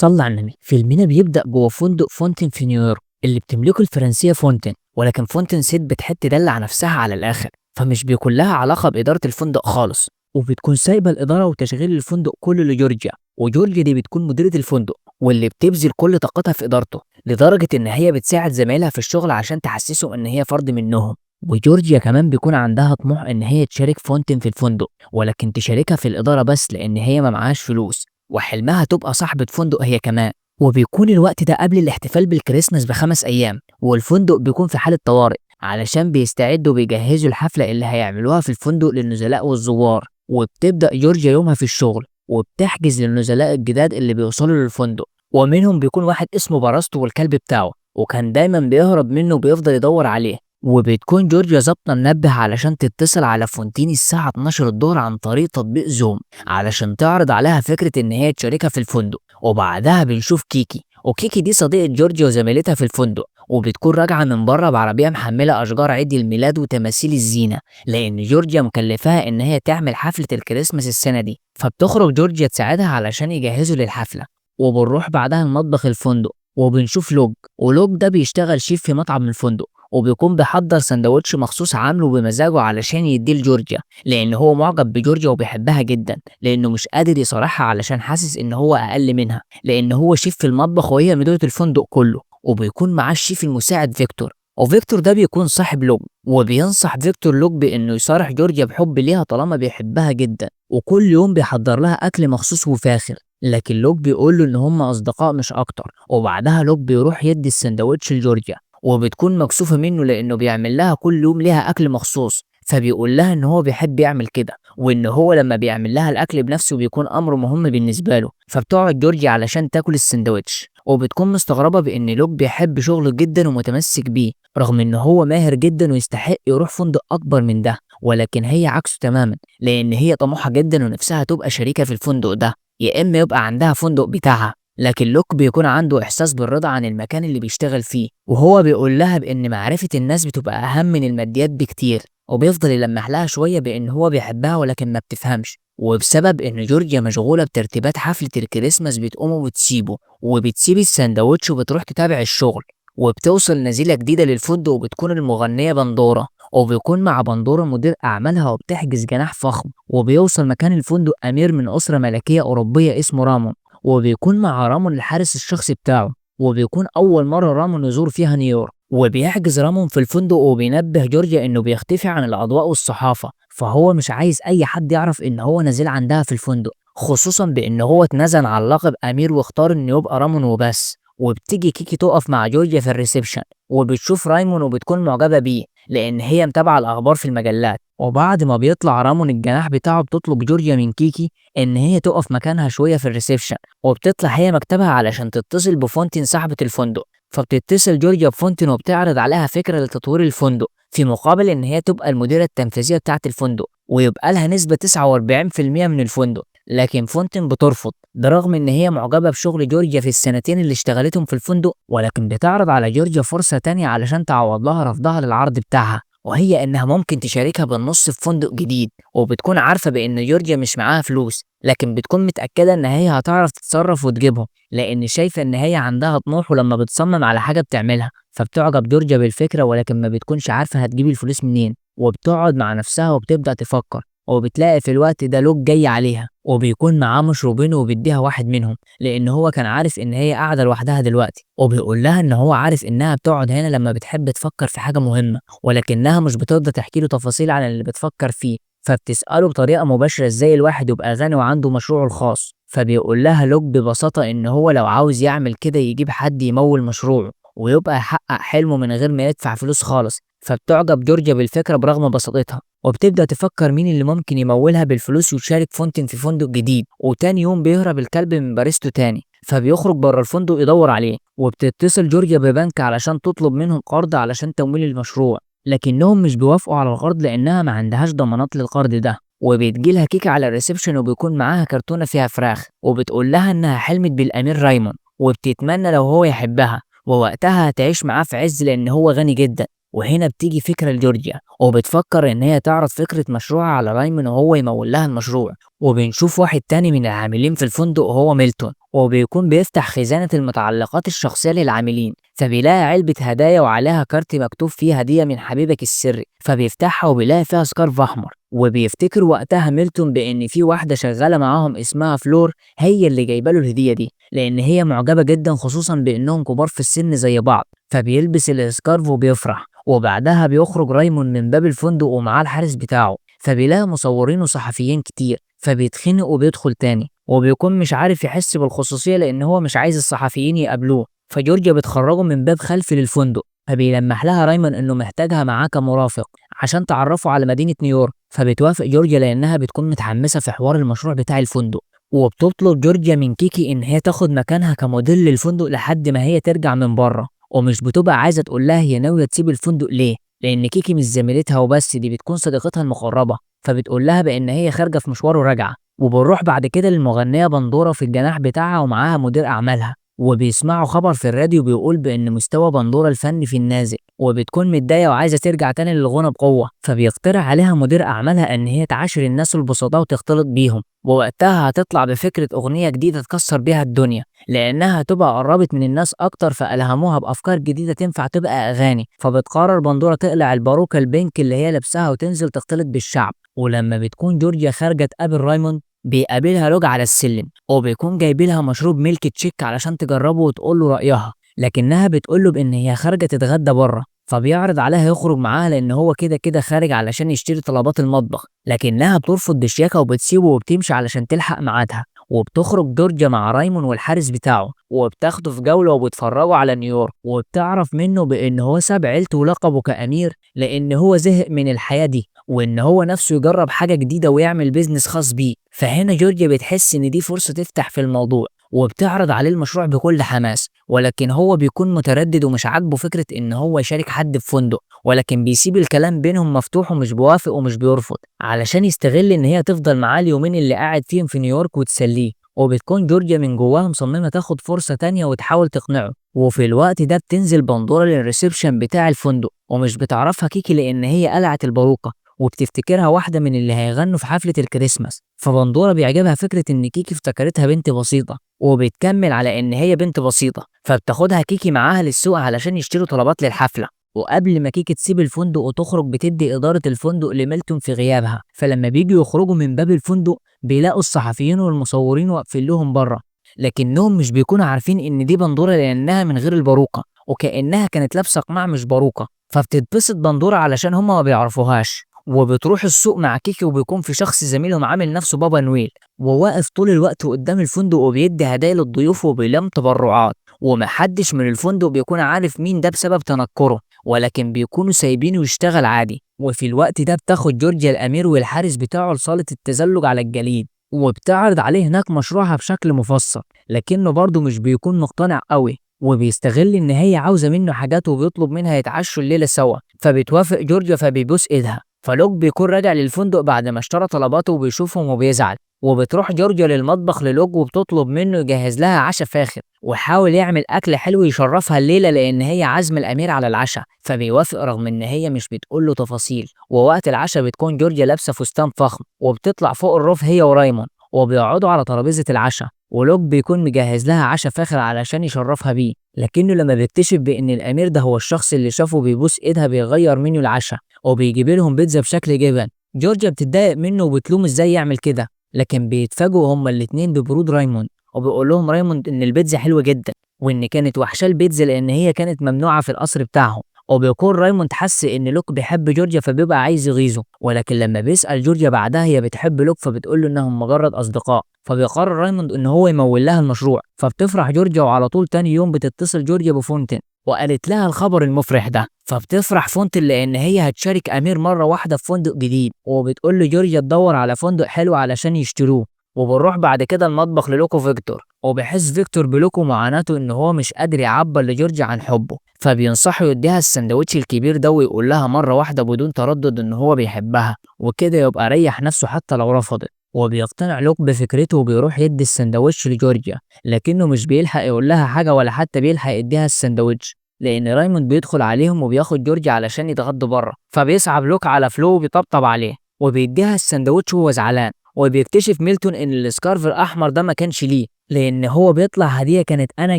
صلى على النبي. فيلمنا بيبدأ جوه فندق فونتين في نيويورك اللي بتملكه الفرنسية فونتين، ولكن فونتين ست بتحب تدلع نفسها على الآخر، فمش بيكون لها علاقة بإدارة الفندق خالص، وبتكون سايبة الإدارة وتشغيل الفندق كله لجورجيا. وجورجيا دي بتكون مديرة الفندق واللي بتبذل كل طاقتها في إدارته، لدرجة إن هي بتساعد زمايلها في الشغل عشان تحسسهم إن هي فرد منهم. وجورجيا كمان بيكون عندها طموح إن هي تشارك فونتين في الفندق، ولكن تشاركها في الإدارة بس لأن هي ما معهاش فلوس، وحلمها تبقى صاحبة فندق هي كمان. وبيكون الوقت ده قبل الاحتفال بالكريسماس ب5 أيام، والفندق بيكون في حالة طوارئ علشان بيستعدوا وبيجهزوا الحفلة اللي هيعملوها في الفندق للنزلاء والزوار. وبتبدأ جورجيا يومها في الشغل، وبتحجز للنزلاء الجداد اللي بيوصلوا للفندق، ومنهم بيكون واحد اسمه براستو والكلب بتاعه، وكان دايما بيهرب منه وبيفضل يدور عليه. وبتكون جورجيا ظابطه منبه علشان تتصل على فونتين الساعة 12 الظهر عن طريق تطبيق زوم علشان تعرض عليها فكرة إن هي تشاركها في الفندق. وبعدها بنشوف كيكي، وكيكي دي صديقة جورجيا وزميلتها في الفندق، وبتكون راجعة من بره بعربية محملة أشجار عيد الميلاد وتماثيل الزينة، لأن جورجيا مكلفاها إن هي تعمل حفلة الكريسماس السنة دي. فبتخرج جورجيا تساعدها علشان يجهزوا للحفلة. وبنروح بعدها المطبخ الفندق، وبنشوف لوج، ولوج ده بيشتغل شيف في مطعم الفندق، وبيكون بيحضر سندوتش مخصوص عامله بمزاجه علشان يديه لجورجيا، لان هو معجب بجورجيا وبيحبها جدا، لانه مش قادر يصارحها علشان حاسس ان هو اقل منها، لان هو شيف في المطبخ وهي مديرة الفندق كله. وبيكون معاه الشيف المساعد فيكتور، وفيكتور ده بيكون صاحب لوج، وبينصح فيكتور لوج بانه يصارح جورجيا بحب ليها طالما بيحبها جدا، وكل يوم بيحضر لها اكل مخصوص وفاخر. لكن لوج بيقول له ان هم اصدقاء مش اكتر. وبعدها لوج بيروح يدي السندوتش لجورجيا، وبتكون مكسوفة منه لأنه بيعمل لها كل يوم ليها أكل مخصوص، فبيقول لها إن هو بيحب يعمل كده، وإن هو لما بيعمل لها الأكل بنفسه بيكون أمر مهم بالنسبة له. فبتقعد جورجيا علشان تاكل السندوتش، وبتكون مستغربة بإن لوك بيحب شغله جدا ومتمسك بيه رغم إن هو ماهر جدا ويستحق يروح فندق أكبر من ده، ولكن هي عكسه تماما، لأن هي طموحة جدا ونفسها تبقى شريكة في الفندق ده، يا إما يبقى عندها فندق بتاعها. لكن لوك بيكون عنده إحساس بالرضا عن المكان اللي بيشتغل فيه، وهو بيقول لها بإن معرفة الناس بتبقى أهم من الماديات بكتير، وبيفضل يلمح لها شوية بإن هو بيحبها ولكن ما بتفهمش. وبسبب إن جورجيا مشغولة بترتيبات حفلة الكريسماس بتقوم وبتسيبه، وبتسيب السندوتش وبتروح تتابع الشغل. وبتوصل نزيلة جديدة للفندق، وبتكون المغنية بندورة، وبيكون مع بندورة مدير أعمالها، وبتحجز جناح فخم. وبيوصل مكان الفندق أمير من أسرة ملكية أوروبية اسمه رامون، وبيكون مع رامون الحارس الشخصي بتاعه، وبيكون أول مرة رامون يزور فيها نيويورك. وبيحجز رامون في الفندق، وبينبه جورجيا إنه بيختفي عن الأضواء والصحافة، فهو مش عايز أي حد يعرف إن هو نازل عندها في الفندق، خصوصا بإن هو اتنازل عن لقب أمير واختار إنه يبقى رامون وبس. وبتيجي كيكي تقف مع جورجيا في الريسبشن، وبتشوف رايمون وبتكون معجبة بيه لأن هي متابعة الأخبار في المجلات. وبعد ما بيطلع رامون الجناح بتاعه، بتطلب جورجيا من كيكي إن هي تقف مكانها شوية في الريسبشن، وبتطلع هي مكتبها علشان تتصل بفونتين صاحبة الفندق. فبتتصل جورجيا بفونتين وبتعرض عليها فكرة لتطوير الفندق في مقابل إن هي تبقى المديرة التنفيذية بتاعة الفندق، ويبقى لها نسبة 49% من الفندق. لكن فونتين بترفض، ده رغم ان هي معجبة بشغل جورجيا في السنتين اللي اشتغلتهم في الفندق، ولكن بتعرض على جورجيا فرصة تانية علشان تعوض لها رفضها للعرض بتاعها، وهي انها ممكن تشاركها بالنص في فندق جديد. وبتكون عارفة بان جورجيا مش معاها فلوس، لكن بتكون متأكدة ان هي هتعرف تتصرف وتجيبهم، لان شايفة ان هي عندها طموح، ولما بتصمم على حاجة بتعملها. فبتعجب جورجيا بالفكرة، ولكن ما بتكونش عارفة هتجيب الفلوس منين. وبتقعد مع نفسها وبتبدأ تفكر، وبتلاقي في الوقت ده لوك جاي عليها، وبيكون معاه مشروبين وبيديها واحد منهم، لان هو كان عارف ان هي قاعده لوحدها دلوقتي. وبيقول لها ان هو عارف انها بتقعد هنا لما بتحب تفكر في حاجه مهمه، ولكنها مش بتقدر تحكي له تفاصيل عن اللي بتفكر فيه. فبتساله بطريقه مباشره ازاي الواحد يبقى غني وعنده مشروعه الخاص. فبيقول لها لوك ببساطه ان هو لو عاوز يعمل كده يجيب حد يمول مشروعه، ويبقى يحقق حلمه من غير ما يدفع فلوس خالص. فبتعجب جورجيا بالفكره برغم بساطتها، وبتبدأ تفكر مين اللي ممكن يمولها بالفلوس ويشارك فونتين في فندق جديد. وتاني يوم بيهرب الكلب من باريستو تاني، فبيخرج بره الفندق يدور عليه. وبتتصل جورجيا ببنك علشان تطلب منهم قرض علشان تمويل المشروع، لكنهم مش بيوافقوا على القرض لأنها ما عندهاش ضمانات للقرض ده. وبتجيلها كيكة على الريسبشن، وبيكون معاها كرتونة فيها فراخ، وبتقول لها إنها حلمت بالأمير رايمون، وبتتمنى لو هو يحبها، ووقتها هتعيش معاه في عز لأن هو غني جدا. وهنا بتيجي فكرة لجورجيا، وبتفكر ان هي تعرض فكرة مشروعها على رايمون وهو يمول لها المشروع. وبنشوف واحد تاني من العاملين في الفندق وهو ميلتون، وبيكون بيفتح خزانة المتعلقات الشخصية للعاملين، فبيلاقي علبة هدايا وعليها كارت مكتوب فيه هدية من حبيبك السري، فبيفتحها وبيلاقي فيها سكارف أحمر. وبيفتكر وقتها ميلتون بإن في واحدة شغالة معاهم اسمها فلور هي اللي جايبه له الهدية دي، لأن هي معجبة جدا خصوصا بإنهم كبار في السن زي بعض. فبيلبس السكارف وبيفرح، وبعدها بيخرج رايمون من باب الفندق ومعاه الحارس بتاعه، فبيلاقي مصورين وصحفيين كتير، فبيتخنق وبيدخل تاني، وبيكون مش عارف يحس بالخصوصية لأن هو مش عايز الصحفيين يقابلوه. فجورجيا بتخرجه من باب خلفي للفندق، فبيلمح لها رايمون إنه محتاجها معاه كمرافق عشان تعرفه على مدينة نيويورك. فبتوافق جورجيا لأنها بتكون متحمسة في حوار المشروع بتاع الفندق، وبتطلب جورجيا من كيكي إن هي تاخد مكانها كموديل للفندق لحد ما هي ترجع من بره. ومش بتبقى عايزة تقول لها هي ناوية تسيب الفندق ليه، لأن كيكي مش زميلتها وبس، دي بتكون صديقتها المقربة. فبتقول لها بإن هي خارجة في مشوار وراجعة. وبنروح بعد كده للمغنية بندورة في الجناح بتاعها ومعاها مدير أعمالها، وبيسمعوا خبر في الراديو بيقول بإن مستوى بندورة الفني في النازل، وبتكون متضايقة وعايزة ترجع تاني للغنى بقوة. فبيقترح عليها مدير أعمالها إن هي تعاشر الناس البسطاء وتختلط بيهم، ووقتها هتطلع بفكرة أغنية جديدة تكسر بيها الدنيا، لأنها هتبقى قربت من الناس أكتر، فألهموها بأفكار جديدة تنفع تبقى أغاني. فبتقرر بندورة تقلع الباروكة البينك اللي هي لابساها وتنزل تختلط بالشعب. ولما بتكون جورجيا خارجة تقابل رايموند، بيقابلها لوج على السلم، وبيكون جايبلها مشروب ميلك تشيك علشان تجربه وتقول له رأيها، لكنها بتقول له بإن هي خارجة تتغدى بره. فبيعرض عليها يخرج معاها لأن هو كده كده خارج علشان يشتري طلبات المطبخ، لكنها بترفض بشياكة وبتسيبه وبتمشي علشان تلحق ميعادها. وبتخرج جورجيا مع رايمون والحارس بتاعه، وبتاخده في جولة وبتفرجوا على نيويورك، وبتعرف منه بإن هو ساب عيلته ولقبه كأمير لأن هو زهق من الحياة دي، وإن هو نفسه يجرب حاجة جديدة ويعمل بيزنس خاص بيه. فهنا جورجيا بتحس إن دي فرصة تفتح في الموضوع، وبتعرض عليه المشروع بكل حماس، ولكن هو بيكون متردد ومش عاجبه فكرة إن هو يشارك حد في فندق، ولكن بيسيب الكلام بينهم مفتوح ومش بيوافق ومش بيرفض علشان يستغل إن هي تفضل معاه اليومين اللي قاعد فيهم في نيويورك وتسليه. وبتكون جورجيا من جواها مصممة تاخد فرصة تانية وتحاول تقنعه. وفي الوقت ده بتنزل بندورة للريسبشن بتاع الفندق، ومش بتعرفها كيكي لأن هي قلعت الباروكة، وبتفتكرها واحدة من اللي هيغنوا في حفلة الكريسماس. فبندورة بيعجبها فكرة إن كيكي افتكرتها بنت بسيطة، وبتكمل على إن هي بنت بسيطة، فبتاخدها كيكي معاها للسوق علشان يشتروا طلبات للحفلة. وقبل ما كيكي تسيب الفندق وتخرج بتدي إدارة الفندق لميلتون في غيابها. فلما بيجوا يخرجوا من باب الفندق بيلاقوا الصحفيين والمصورين واقفين لهم بره، لكنهم مش بيكونوا عارفين إن دي بندورة لأنها من غير الباروكة، وكأنها كانت لابسة قناع مش باروكة. فبتتبسط بندورة علشان هما ما بيعرفوهاش، وبتروح السوق مع كيكي، وبيكون في شخص زميلهم عامل نفسه بابا نويل، وواقف طول الوقت قدام الفندق وبيدي هدايا للضيوف وبيلم تبرعات. ومحدش من الفندق بيكون عارف مين ده بسبب تنكره، ولكن بيكونوا سايبينه يشتغل عادي. وفي الوقت ده بتاخد جورجيا الأمير والحارس بتاعه لصالة التزلج على الجليد، وبتعرض عليه هناك مشروعها بشكل مفصل، لكنه برضه مش بيكون مقتنع قوي، وبيستغل ان هي عاوزه منه حاجات وبيطلب منها يتعشوا الليله سوا. فبتوافق جورجيا فبيبوس ايدها. فلوك بيكون راجع للفندق بعد ما اشترى طلباته وبيشوفهم وبيزعل، وبتروح جورجيا للمطبخ للوج وبتطلب منه يجهز لها عشاء فاخر، وحاول يعمل اكل حلو يشرفها الليله لان هي عزم الامير على العشاء. فبيوافق رغم ان هي مش بتقول له تفاصيل. ووقت العشاء بتكون جورجيا لابسه فستان فخم، وبتطلع فوق الرف هي ورايمون، وبيقعدوا على ترابيزه العشاء، ولوك بيكون مجهز لها عشاء فاخر علشان يشرفها بيه. لكنه لما بيكتشف بان الامير ده هو الشخص اللي شافه بيبوس ايدها بيغير منه العشاء، وبيجيب لهم بيتزا بشكل جبن. جورجيا بتتضايق منه وبتلوم ازاي يعمل كده، لكن بيتفاجئوا هما الاتنين ببرود رايموند، وبيقول لهم رايموند ان البيتزا حلوه جدا، وان كانت وحشاه البيتزا لان هي كانت ممنوعه في القصر بتاعهم. وبيكون رايموند حس ان لوك بيحب جورجيا فبيبقى عايز يغيظه، ولكن لما بيسأل جورجيا بعدها هي بتحب لوك فبتقول له انهم مجرد اصدقاء. فبيقرر رايموند ان هو يمول لها المشروع. فبتفرح جورجيا، وعلى طول تاني يوم بتتصل جورجيا بفونتن وقالت لها الخبر المفرح ده. فبتفرح فونتن لان هي هتشارك امير مره واحده في فندق جديد، وبتقول لجورجيا تدور على فندق حلو علشان يشتروه. وبنروح بعد كده المطبخ للوكو فيكتور، وبيحس فيكتور بلوكو معاناته ان هو مش قادر يعبر لجورجيا عن حبه، فبينصحه يديها السندوتش الكبير ده ويقول لها مره واحده بدون تردد ان هو بيحبها، وكده يبقى ريح نفسه حتى لو رفضت. وبيقتنع لوك بفكرته وبيروح يدي السندوتش لجورجيا، لكنه مش بيلحق يقول لها حاجه ولا حتى بيلحق يديها السندوتش، لان رايموند بيدخل عليهم وبياخد جورجيا علشان يتغدوا بره. فبيصعب لوك على فلو وبيطبطب عليه وبيديها السندوتش وهو زعلان. وبيكتشف ميلتون ان السكارف الاحمر ده ما كانش ليه، لان هو بيطلع هديه كانت انا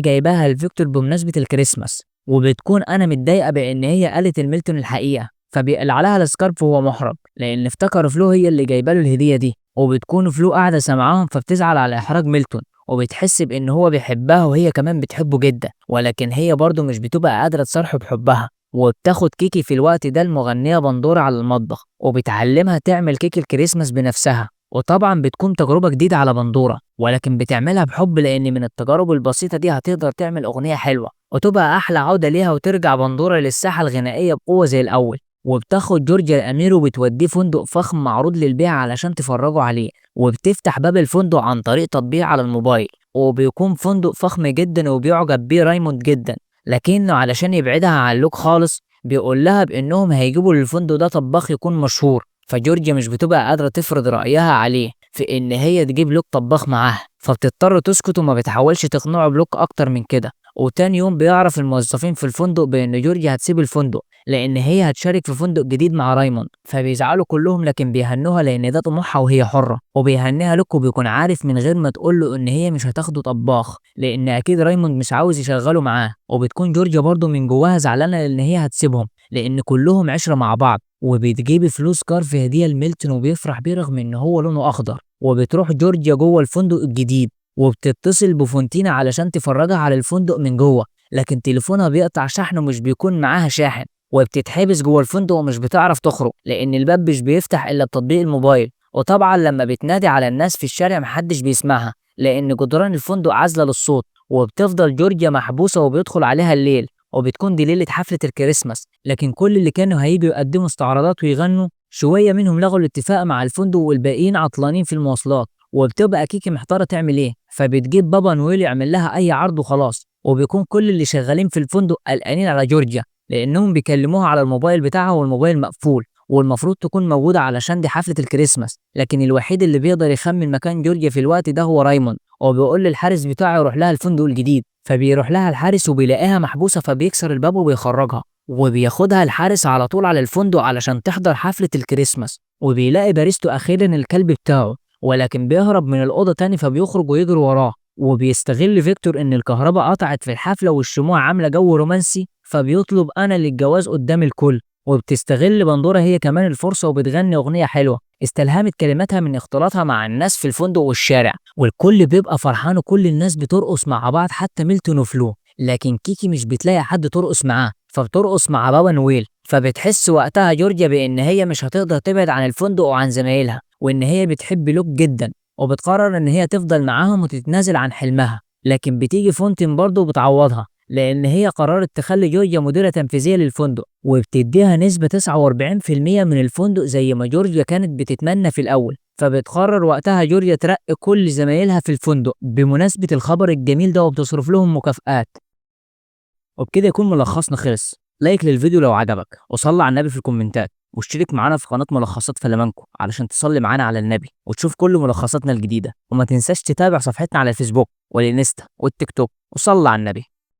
جايباها لفيكتور بمناسبه الكريسماس، وبتكون انا متضايقه بان هي قالت لميلتون الحقيقه، فبيقلع لها السكارف وهو محرج لان افتكر فلو هي اللي جايبه له الهديه دي، وبتكون فلو قاعده سامعاهم فبتزعل على احراج ميلتون، وبتحس بان هو بيحبها وهي كمان بتحبه جدا، ولكن هي برضه مش بتبقى قادره تصارحه بحبها. وبتاخد كيكي في الوقت ده المغنيه بندوره على المطبخ وبتعلمها تعمل كيك الكريسماس بنفسها، وطبعا بتكون تجربة جديدة على بندورة، ولكن بتعملها بحب لأن من التجارب البسيطة دي هتقدر تعمل أغنية حلوة وتبقى أحلى عودة ليها وترجع بندورة للساحة الغنائية بقوة زي الأول. وبتاخد جورجيا الأمير وبتوديه فندق فخم معروض للبيع علشان تفرجوا عليه، وبتفتح باب الفندق عن طريق تطبيق على الموبايل، وبيكون فندق فخم جدا وبيعجب بيه رايموند جدا، لكنه علشان يبعدها عن لوك خالص بيقول لها بأنهم هيجيبوا للفندق ده طباخ يكون مشهور، فجورجيا مش بتبقى قادرة تفرض رأيها عليه في إن هي تجيب لوك طباخ معاها، فبتضطر تسكت وما بتحاولش تقنعه بلوك أكتر من كده. وتاني يوم بيعرف الموظفين في الفندق بإن جورجيا هتسيب الفندق لأن هي هتشارك في فندق جديد مع رايموند، فبيزعلوا كلهم لكن بيهنوها لأن ده طموحها وهي حرة، وبيهنيها لوك وبيكون عارف من غير ما تقوله إن هي مش هتاخده طباخ لأن أكيد رايموند مش عاوز يشغله معاه. وبتكون جورجيا برضه من جواها زعلانة لأن هي هتسيبهم لأن كلهم عشرة مع بعض، وبتجيب فلوس كارف هدية لميلتون وبيفرح بيه رغم ان هو لونه اخضر. وبتروح جورجيا جوه الفندق الجديد وبتتصل بفونتينا علشان تفرجها على الفندق من جوه، لكن تليفونها بيقطع شحن ومش بيكون معاها شاحن، وبتتحبس جوه الفندق ومش بتعرف تخرج لان الباب مش بيفتح الا بتطبيق الموبايل، وطبعا لما بتنادي على الناس في الشارع محدش بيسمعها لان جدران الفندق عازلة للصوت. وبتفضل جورجيا محبوسة وبيدخل عليها الليل، وبتكون دي ليلة حفلة الكريسماس، لكن كل اللي كانوا هيجوا يقدموا استعراضات ويغنوا شوية منهم لغوا الاتفاق مع الفندق والباقيين عطلانين في المواصلات. وبتبقى كيكي محتارة تعمل ايه، فبتجيب بابا نويل يعمل لها اي عرض وخلاص، وبيكون كل اللي شغالين في الفندق قلقانين على جورجيا لانهم بيكلموها على الموبايل بتاعها والموبايل مقفول، والمفروض تكون موجودة علشان دي حفلة الكريسماس، لكن الوحيد اللي بيقدر يخمن مكان جورجيا في الوقت ده هو رايموند، وبيقول للحارس بتاعه يروح لها الفندق الجديد، فبيروح لها الحارس وبيلاقيها محبوسة فبيكسر الباب وبيخرجها، وبياخدها الحارس على طول على الفندق علشان تحضر حفلة الكريسماس. وبيلاقي باريستو أخيرا الكلب بتاعه ولكن بيهرب من الأوضة تاني فبيخرج ويجري وراه، وبيستغل فيكتور إن الكهرباء قطعت في الحفلة والشموع عاملة جو رومانسي فبيطلب أنا للجواز قدام الكل. وبتستغل بندورة هي كمان الفرصة وبتغني أغنية حلوة استلهمت كلماتها من اختلاطها مع الناس في الفندق والشارع، والكل بيبقى فرحان وكل الناس بترقص مع بعض حتى ميلتون وفلو، لكن كيكي مش بتلاقي حد ترقص معاه فبترقص مع بابا نويل، فبتحس وقتها جورجيا بان هي مش هتقدر تبعد عن الفندق وعن زمايلها وان هي بتحب لوك جدا، وبتقرر ان هي تفضل معاهم وتتنازل عن حلمها، لكن بتيجي فونتين برضه وبتعوضها لان هي قررت تخلي جورجيا مديرة تنفيذية للفندق وبتديها نسبة 49% من الفندق زي ما جورجيا كانت بتتمنى في الاول، فبتقرر وقتها جورجيا ترقي كل زمايلها في الفندق بمناسبة الخبر الجميل ده وبتصرف لهم مكافآت. وبكده يكون ملخصنا خلص. لايك للفيديو لو عجبك وصلي على النبي في الكومنتات واشترك معانا في قناة ملخصات فلامانكو علشان تصلي معانا على النبي وتشوف كل ملخصاتنا الجديدة، وما تنساش تتابع صفحتنا على الفيسبوك والانستا والتيك توك وصلي على النبي.